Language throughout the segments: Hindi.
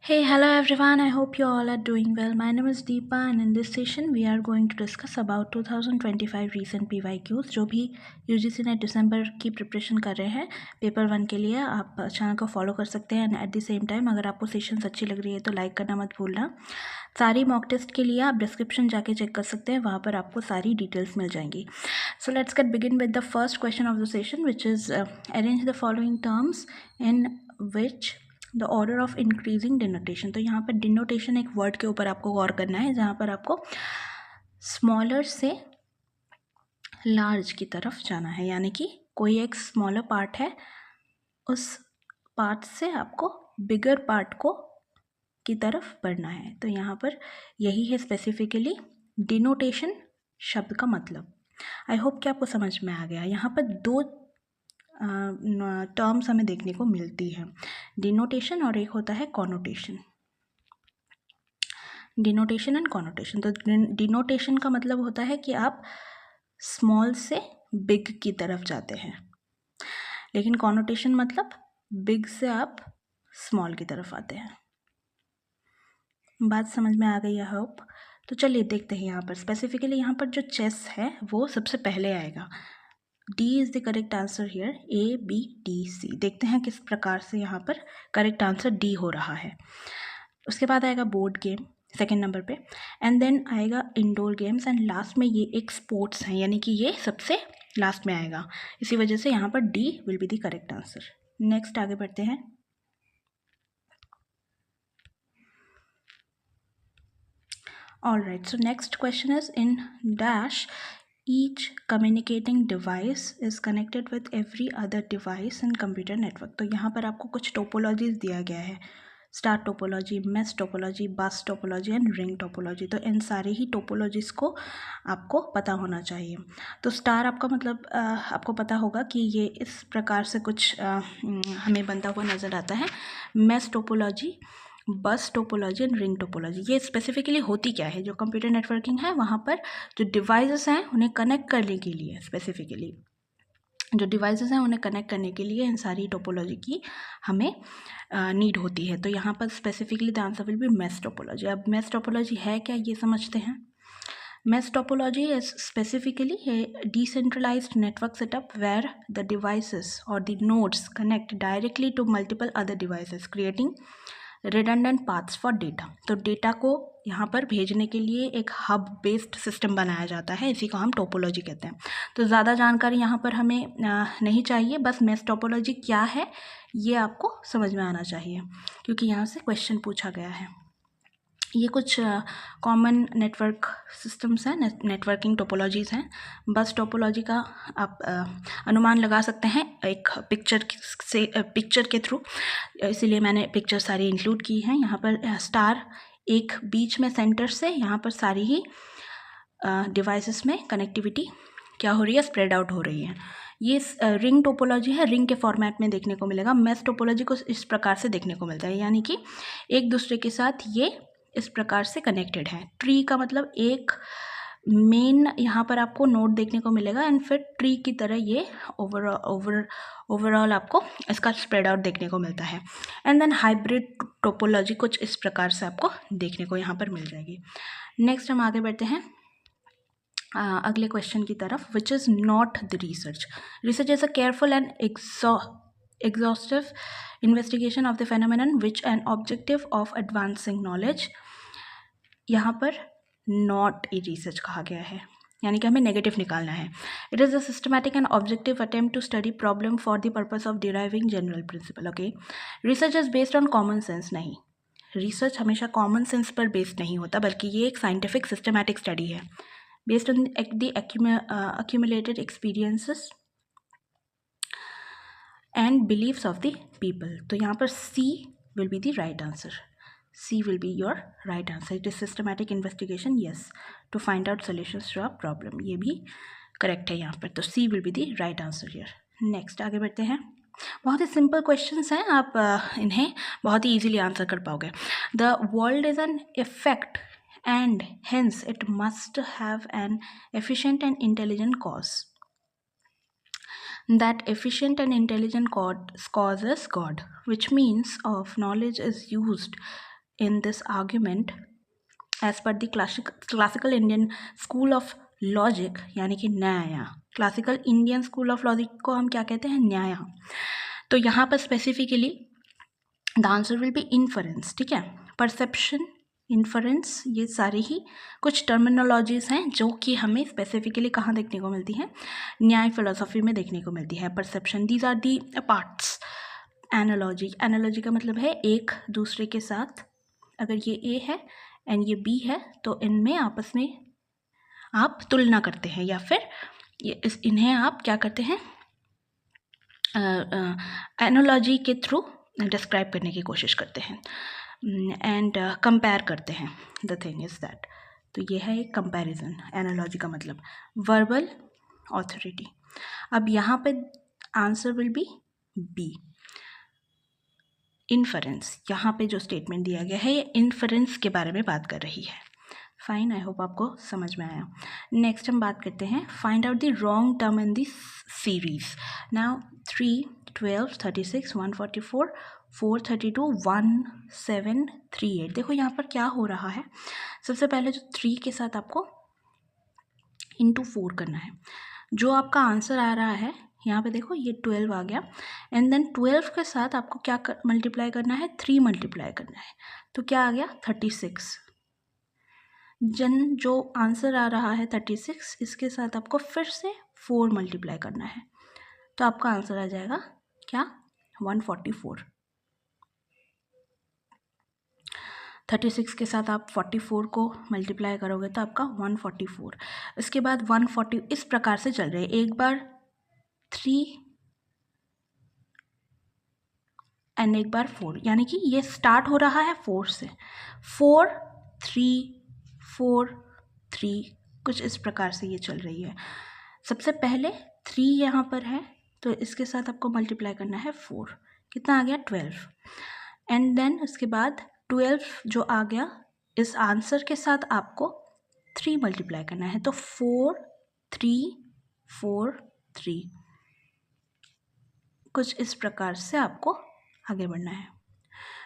Hey, hello everyone. I hope you all are doing well. My name is Deepa, and in this session, we are going to discuss about 2025 recent PYQs जो भी UGC ने दिसंबर की प्रिपरेशन कर रहे हैं पेपर 1 के लिए। आप चैनल को फॉलो कर सकते हैं and at the same time अगर आपको सेशंस अच्छी लग रही है तो लाइक करना मत भूलना। सारी मॉक टेस्ट के लिए आप डिस्क्रिप्शन जाके चेक कर सकते हैं, वहाँ पर आपको सारी डिटेल्स मिल जाएंगी। So let's get begin with the first question of the session which is arrange the following terms in which the order of increasing denotation. तो यहाँ पर डिनोटेशन एक वर्ड के ऊपर आपको गौर करना है जहाँ पर आपको स्मॉलर से लार्ज की तरफ जाना है, यानी कि कोई एक स्मॉलर पार्ट है उस पार्ट से आपको बिगर पार्ट को की तरफ बढ़ना है। तो यहाँ पर यही है स्पेसिफिकली डिनोटेशन शब्द का मतलब। आई होप कि आपको समझ में आ गया। यहाँ पर दो टर्म्स हमें देखने को मिलती है, डिनोटेशन और एक होता है कॉनोटेशन। Denotation and connotation. तो डिनोटेशन का मतलब होता है कि आप स्मॉल से बिग की तरफ जाते हैं, लेकिन कॉनोटेशन मतलब बिग से आप स्मॉल की तरफ आते हैं। बात समझ में आ गई है होप। तो चलिए देखते हैं यहाँ पर स्पेसिफिकली। यहाँ पर जो चेस है वो सबसे पहले आएगा। D is the correct answer here, A B D C. देखते हैं किस प्रकार से यहाँ पर करेक्ट आंसर डी हो रहा है। उसके बाद आएगा बोर्ड गेम सेकेंड नंबर पे, एंड देन आएगा इंडोर गेम्स, एंड लास्ट में ये एक स्पोर्ट्स है, यानी कि ये सबसे लास्ट में आएगा। इसी वजह से यहाँ पर D will be the correct answer. Next आगे बढ़ते हैं। All right, so next question is in dash each communicating device is connected with every other device in computer network। तो यहाँ पर आपको कुछ टोपोलॉजीज दिया गया है, स्टार टोपोलॉजी, मेस टोपोलॉजी, बस टोपोलॉजी एंड रिंग टोपोलॉजी। तो इन सारे ही टोपोलॉजीज़ को आपको पता होना चाहिए। तो स्टार आपका मतलब आपको पता होगा कि ये इस प्रकार से कुछ हमें बनता हुआ नज़र आता है। मेस टोपोलॉजी, बस टोपोलॉजी एंड रिंग टोपोलॉजी, ये स्पेसिफिकली होती क्या है? जो कंप्यूटर नेटवर्किंग है वहाँ पर जो डिवाइसेस हैं उन्हें कनेक्ट करने के लिए, स्पेसिफिकली जो डिवाइसेस हैं उन्हें कनेक्ट करने के लिए इन सारी टोपोलॉजी की हमें नीड होती है। तो यहाँ पर specifically the answer will B mess topology. अब मेस टोपोलॉजी है क्या, ये समझते हैं। Mesh topology is specifically a decentralized network setup where the devices or the nodes connect directly to multiple other devices, creating redundant paths for data। तो डेटा को यहाँ पर भेजने के लिए एक हब बेस्ड सिस्टम बनाया जाता है, इसी को हम टोपोलॉजी कहते हैं। तो ज़्यादा जानकारी यहाँ पर हमें नहीं चाहिए, बस मेश टोपोलॉजी क्या है ये आपको समझ में आना चाहिए, क्योंकि यहाँ से क्वेश्चन पूछा गया है। ये कुछ कॉमन नेटवर्क सिस्टम्स हैं, नेटवर्किंग टोपोलॉजीज़ हैं। बस टोपोलॉजी का आप अनुमान लगा सकते हैं एक पिक्चर के थ्रू, इसीलिए मैंने पिक्चर सारी इंक्लूड की हैं। यहाँ पर स्टार एक बीच में सेंटर से यहाँ पर सारी ही डिवाइसेस में कनेक्टिविटी क्या हो रही है, स्प्रेड आउट हो रही है। ये रिंग टोपोलॉजी है, रिंग के फॉर्मेट में देखने को मिलेगा। मेश टोपोलॉजी को इस प्रकार से देखने को मिलता है, यानी कि एक दूसरे के साथ ये इस प्रकार से कनेक्टेड है। ट्री का मतलब एक मेन यहाँ पर आपको नोड देखने को मिलेगा एंड फिर ट्री की तरह ये ओवरऑल आपको इसका स्प्रेड आउट देखने को मिलता है। एंड देन हाइब्रिड टोपोलॉजी कुछ इस प्रकार से आपको देखने को यहाँ पर मिल जाएगी। नेक्स्ट हम आगे बढ़ते हैं अगले क्वेश्चन की तरफ, which is not the research. Research is a careful and exhaustive investigation of the phenomenon which an objective of advancing knowledge। यहाँ पर नॉट ए रिसर्च कहा गया है, यानी कि हमें नेगेटिव निकालना है। It is a systematic and objective attempt to study problem for the purpose of deriving general principle. Okay, research is based on common sense. नहीं, रिसर्च हमेशा कॉमन सेंस पर बेस्ड नहीं होता, बल्कि ये एक साइंटिफिक सिस्टमैटिक स्टडी है based on the accumulated experiences and beliefs of the people। तो यहाँ पर C will be the right answer। C will be your right answer। It is systematic investigation, yes, to find out solutions to a problem। ये भी correct है यहाँ पर, तो C will be the right answer here। Next आगे बढ़ते हैं। बहुत ही सिंपल क्वेश्चंस हैं, आप इन्हें बहुत ही easily आंसर कर पाओगे। The world is an effect and hence it must have an efficient and intelligent cause। That efficient and intelligent cause is God, which means of knowledge is used in this argument as per the classical Indian school of logic, यानी कि न्याय. Classical Indian school of logic को हम क्या कहते हैं? न्याय. तो यहाँ पर specifically the answer will B inference. ठीक है, परसेप्शन, इन्फरेंस, ये सारी ही कुछ टर्मिनोलॉजीज हैं जो कि हमें स्पेसिफिकली कहाँ देखने को मिलती हैं? न्याय फिलोसॉफी में देखने को मिलती है. Perception, these are the parts. Analogy, analogy का मतलब है एक दूसरे के साथ, अगर ये ए है एंड ये बी है तो इनमें आपस में आप तुलना करते हैं, या फिर इन्हें आप क्या करते हैं? एनालॉजी के थ्रू डिस्क्राइब करने की कोशिश करते हैं एंड कंपेयर करते हैं. द थिंग इज़ दैट, तो ये है एक कंपैरिजन. एनालॉजी का मतलब वर्बल ऑथोरिटी. अब यहाँ पे answer will be B. Inference, यहाँ पे जो स्टेटमेंट दिया गया है ये इन्फरेंस के बारे में बात कर रही है. फाइन, आई होप आपको समझ में आया. नेक्स्ट हम बात करते हैं find out the wrong term in this series. Now 3, 12, 36, 144, 432, 1738. देखो यहाँ पर क्या हो रहा है. सबसे पहले जो 3 के साथ आपको इंटू 4 करना है. जो आपका आंसर आ रहा है यहाँ पे देखो ये 12 आ गया, एंड देन 12 के साथ आपको क्या मल्टीप्लाई करना है? 3 मल्टीप्लाई करना है. तो क्या आ गया? 36. जो आंसर आ रहा है 36, इसके साथ आपको फिर से 4 मल्टीप्लाई करना है. तो आपका आंसर आ जाएगा क्या? 144. 36 के साथ आप 44 को मल्टीप्लाई करोगे तो आपका 144. इसके बाद 140 इस प्रकार से चल रहे हैं. एक बार 3 एंड एक बार 4, यानी कि ये स्टार्ट हो रहा है 4 से. 4, 3, 4, 3, कुछ इस प्रकार से ये चल रही है. सबसे पहले 3 यहाँ पर है तो इसके साथ आपको मल्टीप्लाई करना है 4. कितना आ गया? 12. एंड देन उसके बाद 12 जो आ गया, इस आंसर के साथ आपको 3 मल्टीप्लाई करना है. तो 4, 3, 4, 3, कुछ इस प्रकार से आपको आगे बढ़ना है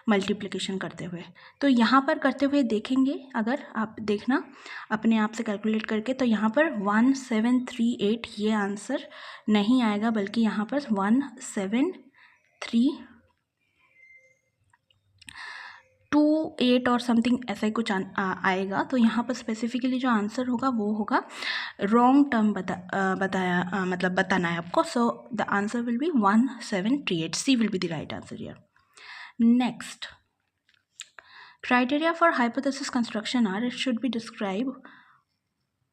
मल्टीप्लिकेशन करते हुए. तो यहाँ पर करते हुए देखेंगे, अगर आप देखना अपने आप से कैलकुलेट करके, तो यहाँ पर 1738 ये आंसर नहीं आएगा, बल्कि यहाँ पर 1732 और समथिंग ऐसा ही कुछ आएगा. तो यहाँ पर स्पेसिफिकली जो आंसर होगा वो होगा रॉन्ग टर्म बताना है आपको. So the answer will be 1738. C will be the right answer here. Next, criteria for hypothesis construction are: it should be describe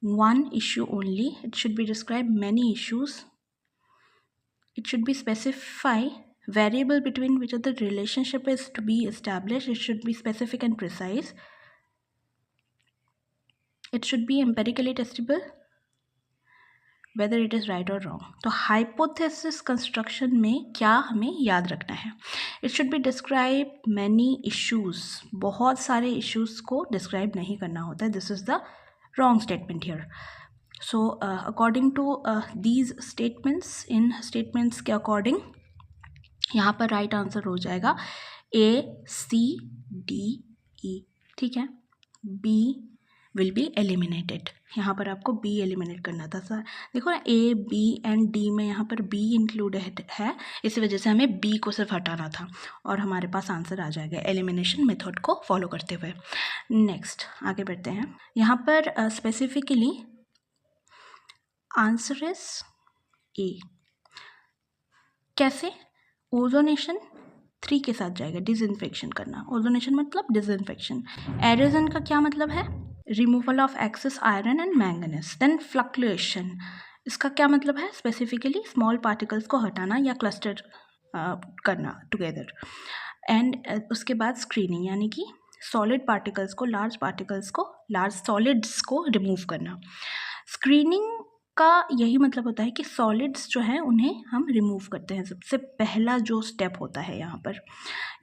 one issue only, it should be describe many issues, it should be specify variable between which of the relationship is to be established, it should be specific and precise, it should be empirically testable whether it is right or wrong. तो hypothesis construction में क्या हमें याद रखना है? It should be describe many issues. बहुत सारे issues को describe नहीं करना होता है. This is the wrong statement here. So according to these statements, in statements के according यहाँ पर right answer हो जाएगा A, C, D, E. ठीक है. B will be eliminated. यहाँ पर आपको B एलिमिनेट करना था. सर देखो ना, A, B एंड D में यहाँ पर B इंक्लूडेड है, इसी वजह से हमें B को सिर्फ हटाना था और हमारे पास आंसर आ जाएगा एलिमिनेशन मेथड को फॉलो करते हुए. नेक्स्ट आगे बढ़ते हैं. यहाँ पर स्पेसिफिकली आंसर इज A. कैसे? ओजोनेशन 3 के साथ जाएगा. डिसइंफेक्शन करना, ओजोनेशन मतलब डिसइंफेक्शन. एरोजन का क्या मतलब है? Removal of excess iron and manganese. Then fluctuation, इसका क्या मतलब है? स्पेसिफिकली स्मॉल पार्टिकल्स को हटाना या क्लस्टर करना टुगेदर. एंड उसके बाद स्क्रीनिंग, यानी कि सॉलिड पार्टिकल्स को, लार्ज सॉलिड्स को रिमूव करना. स्क्रीनिंग का यही मतलब होता है कि सॉलिड्स जो हैं उन्हें हम रिमूव करते हैं. सबसे पहला जो स्टेप होता है यहाँ पर,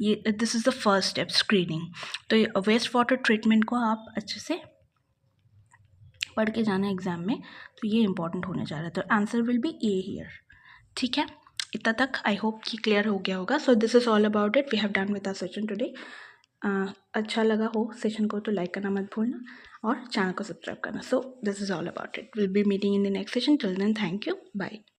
ये this is the first step, screening. तो वेस्ट वाटर ट्रीटमेंट को आप अच्छे से पढ़ के जाना एग्जाम में, तो ये इंपॉर्टेंट होने जा रहा है. तो answer will B A here. ठीक है, इतना तक आई होप कि क्लियर हो गया होगा. So this is all about it. We have done with our session today. अच्छा लगा हो सेशन को तो लाइक करना मत भूलना और चैनल को सब्सक्राइब करना. So this is all about it. Will be meeting in the next session. Till then, thank you. Bye.